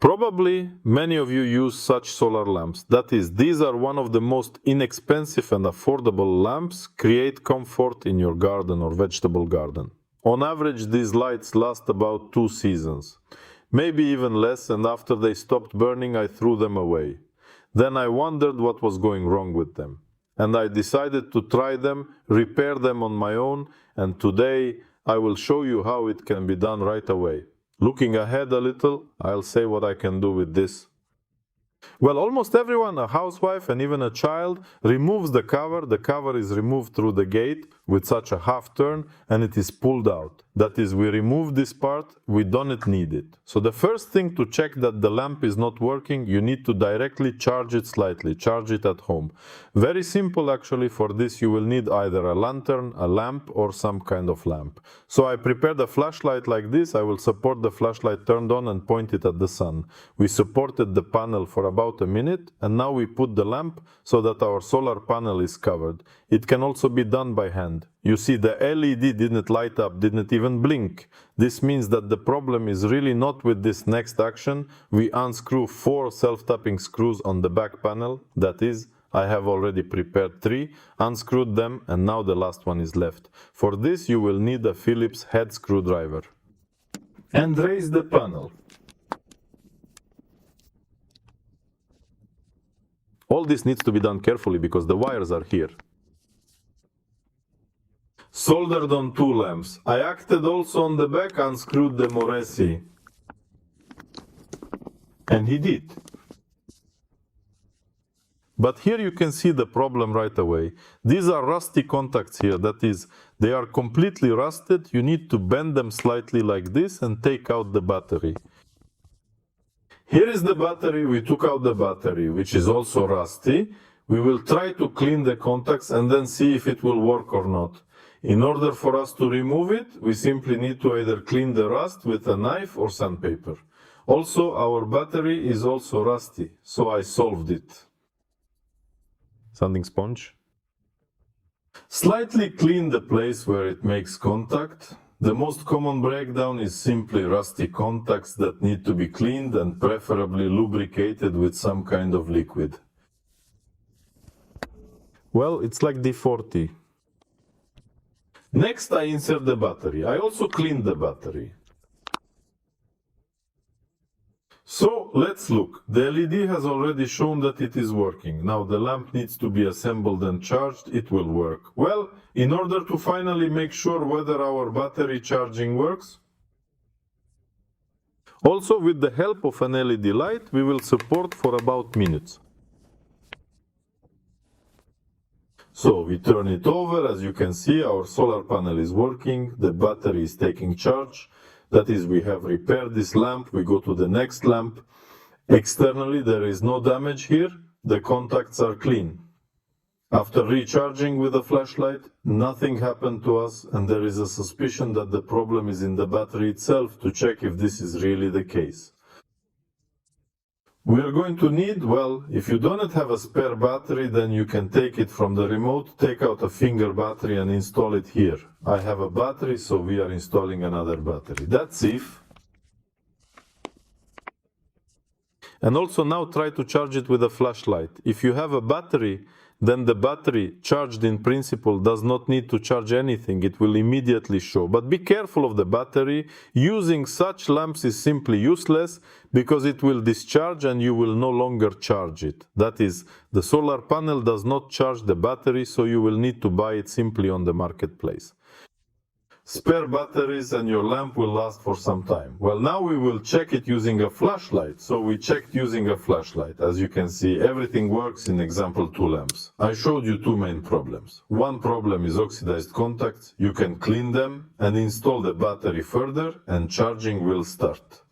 Probably many of you use such solar lamps. That is, these are one of the most inexpensive and affordable lamps, create comfort in your garden or vegetable garden. On average, these lights last about 2 seasons, maybe even less, and after they stopped burning, I threw them away. Then I wondered what was going wrong with them, and I decided to try them, repair them on my own, and today I will show you how it can be done right away. Looking ahead a little, I'll say what I can do with this. Well, almost everyone, a housewife and even a child, removes the cover. The cover is removed through the gate with such a half turn and it is pulled out. That is, we remove this part, we don't need it. So the first thing to check that the lamp is not working, you need to directly charge it slightly, charge it at home. Very simple actually. For this you will need either a lantern, a lamp or some kind of lamp. So I prepared a flashlight like this. I will support the flashlight turned on and point it at the sun. We supported the panel for about a minute and now we put the lamp so that our solar panel is covered. It can also be done by hand. You see, the LED didn't light up, didn't even blink. This means that the problem is really not with this next action. We unscrew 4 self-tapping screws on the back panel. That is, I have already prepared 3, unscrewed them, and now the last one is left. For this you will need a Phillips head screwdriver. And raise the panel. All this needs to be done carefully because the wires are here. Soldered on 2 lamps. I acted also on the back, unscrewed the Moresi. And he did. But here you can see the problem right away. These are rusty contacts here. That is, they are completely rusted. You need to bend them slightly like this and take out the battery. Here is the battery. We took out the battery, which is also rusty. We will try to clean the contacts and then see if it will work or not. In order for us to remove it, we simply need to either clean the rust with a knife or sandpaper. Also, our battery is also rusty, so I solved it. Sanding sponge. Slightly clean the place where it makes contact. The most common breakdown is simply rusty contacts that need to be cleaned and preferably lubricated with some kind of liquid. Well, it's like D40. Next, I insert the battery. I also cleaned the battery. So, let's look. The LED has already shown that it is working. Now the lamp needs to be assembled and charged. It will work. Well, in order to finally make sure whether our battery charging works, also with the help of an LED light, we will support for about minutes. So we turn it over. As you can see, our solar panel is working. The battery is taking charge. That is, we have repaired this lamp. We go to the next lamp. Externally, there is no damage here. The contacts are clean. After recharging with a flashlight, nothing happened to us, and there is a suspicion that the problem is in the battery itself. To check if this is really the case, we are going to need, well, if you don't have a spare battery, then you can take it from the remote, take out a finger battery and install it here. I have a battery, so we are installing another battery. That's if. And also now try to charge it with a flashlight. If you have a battery, then the battery, charged in principle, does not need to charge anything. It will immediately show. But be careful of the battery. Using such lamps is simply useless because it will discharge and you will no longer charge it. That is, the solar panel does not charge the battery, so you will need to buy it simply on the marketplace. Spare batteries and your lamp will last for some time. Well, now we will check it using a flashlight. So we checked using a flashlight. As you can see, everything works in example 2 lamps. I showed you 2 main problems. One problem is oxidized contacts. You can clean them and install the battery further and charging will start.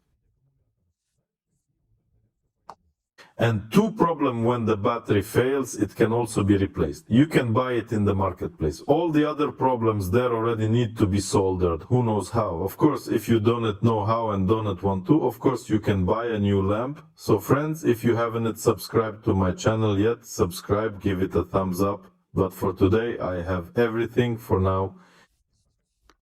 And 2 problem, when the battery fails, it can also be replaced. You can buy it in the marketplace. All the other problems there already need to be soldered. Who knows how? Of course, if you don't know how and don't want to, of course you can buy a new lamp. So friends, if you haven't subscribed to my channel yet, subscribe, give it a thumbs up. But for today, I have everything for now.